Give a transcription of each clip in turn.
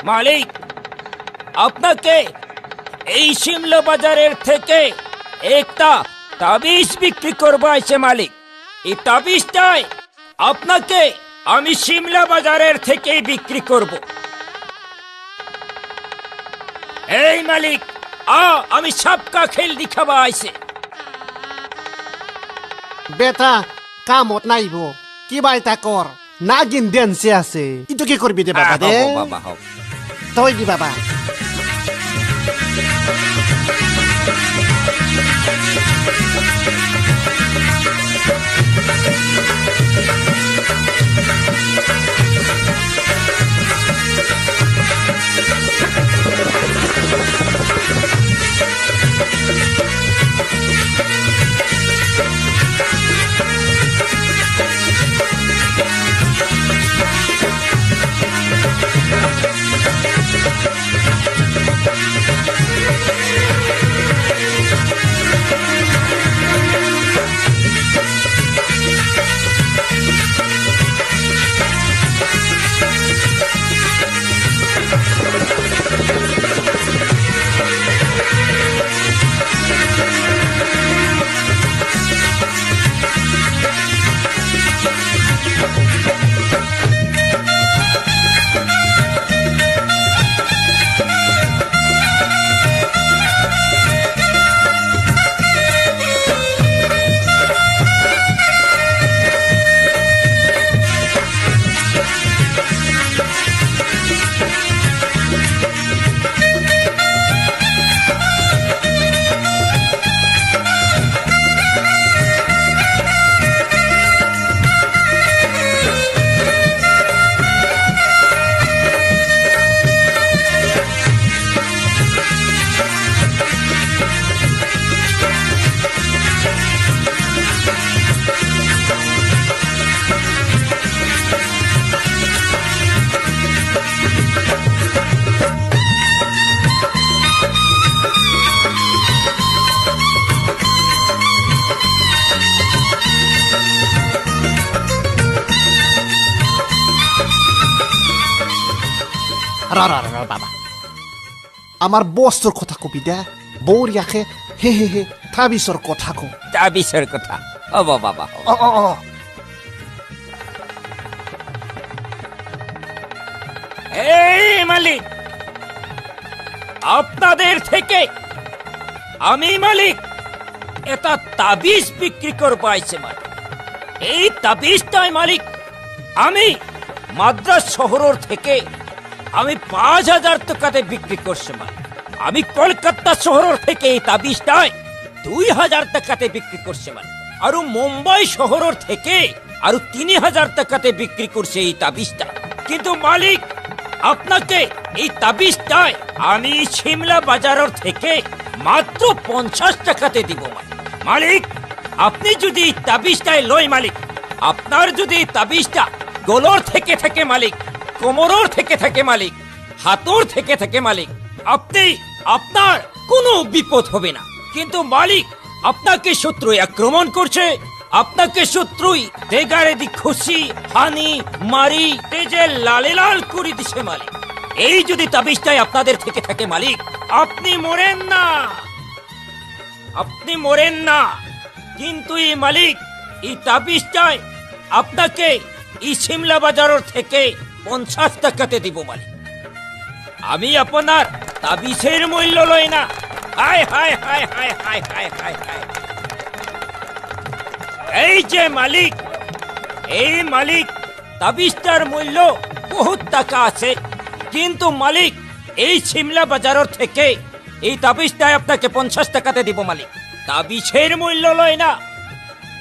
মালিক, আপনাকে এই শিমলা বাজারের থেকে একটা তাবিজ বিক্রি করবো আছে মালিক। এই তাবিজটাই আপনাকে আমি শিমলা বাজারের থেকেই বিক্রি করব। এই মালিক, আমি সবকা খেল দেখাবা আইছে। বেটা কামত নাইব কিবা এটা কর না গিনদেনছে আছে ইটো কি করবি দে বাবা দে বাবা হোক তই দি বাবা বাবা আমার বস্তুর কথা কবি দে বৌরিয়াকে হে হে হে তাবিজর কথা কো তাবিজের কথা ও বাবা এই মালিক, আপনাদের থেকে আমি মালিক এটা তাবিজ বিক্রি করবো আইছে মালিক। এই তাবিজটাই মালিক আমি মাদ্রাজ শহরের থেকে আমি ৫,০০০ টাকাতে বিক্রি করছি মালিক। আমি কলকাতা শহরের থেকে এই তাবিজটাই ২,০০০ টাকাতে বিক্রি করছি মালিক। আর মুম্বাই শহরের থেকে আর ৩,০০০ টাকাতে বিক্রি করছে এই তাবিজটা। কিন্তু মালিক আপনাকে এই তাবিজটাই আমি শিমলা বাজারের থেকে মাত্র ৫০ টাকাতে দিব মালিক। মালিক আপনি যদি এই তাবিজটাই লয় মালিক, আপনার যদি এই তাবিজটা গলার থেকে থাকে মালিক, কোমরের থেকে থাকে মালিক, হাতর থেকে থাকে মালিক, আপনার কোনো বিপদ হবে না। কিন্তু মালিক আপনাকে শত্রু আক্রমণ করছে, আপনাকে শত্রুই দেগারে দি খুশি হানি মারি তেজে লালে লাল করে দিছে মালিক। এই যদি তাবিজটাই আপনাদের থেকে থাকে মালিক, আপনি মরেন না। কিন্তু এই মালিক এই তাবিজটাই আপনাকে এই শিমলা বাজারের থেকে ৫০ টাকাতে দিব মালিক। আমি আপনার তাবিজের মূল্য লই না। হায় হায় হায় হায় হায় হায় হায় হায়। এই যে মালিক, এই মালিক তাবিজটার মূল্য বহুত টাকা আছে, কিন্তু মালিক এই শিমলা বাজারের থেকে এই তাবিজটাই আপনাকে ৫০ টাকাতে দিব মালিক। তাবিজের মূল্য লয় না,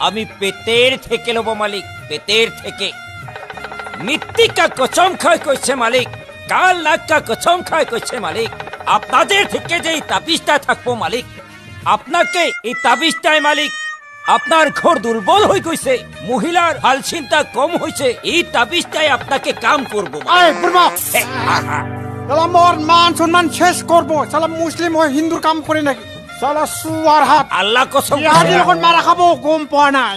আমি পেটের থেকে লব মালিক, পেটের থেকে। মৃত্তিকা কসম খায় কইছে মালিক, কাল নাক্কা কসম খায় কইছে মালিক, আপনাদের থেকে যে এই তাবিজটা থাকবো মালিক, আপনাকে এই তাবিজটাই মালিক আপনার ঘর দুর্বল হয়ে গেছে, মহিলার হাল চিন্তা কম হয়েছে, এই তাবিজটাই আপনাকে কাম করবো। মোর মান সম্মান শেষ করবো। সালা মুসলিম হয়ে হিন্দুর কাম করে নাকি? সালা সুয়ার হাত আল্লাহ কসম এখন মারা খাবো গম পাওয়া নাই।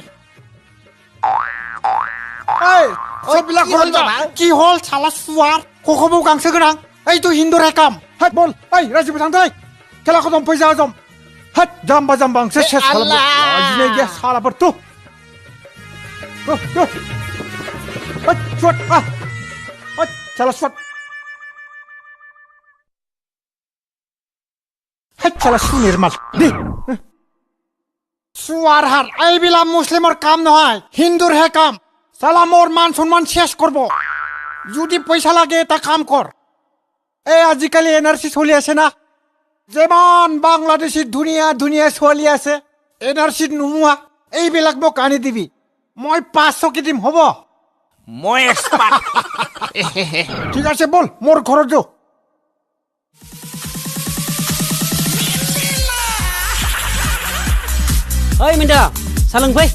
কি হল সালা সুয়ার কখবো গাংসে গোনাং এইটো হিন্দুৰহে কাম হাত বল এই ৰাজীৱ থাংदै খেলা খতম পইচা জম হাত জাম্বা জাম্বা শেষ শেষ খালাম আজিনে গিয়া সালাবার তো হাত শট হাত চালা শট হাত চালা সুনির মাল দে সুয়ার হার এইবিলাক মুসলিমৰ কাম নহয় হিন্দুৰহে কাম চালা মোৰ মান সম্মান শেষ করব যদি পয়সা লাগে এটা কাম কর এই আজিকালি এনআরসি চলি আছে না যেমন বাংলাদেশী ধুনীয়া ধুনীয়া ছোৱালী আছে এনআরসিত নোহোৱা এইবিলাক মোক আনি দিবি মই 500 দিম হ'ব মই এক্সপাৰ্ট ঠিক আছে বল মোৰ ঘৰত যাও Oi Minda, salang fai.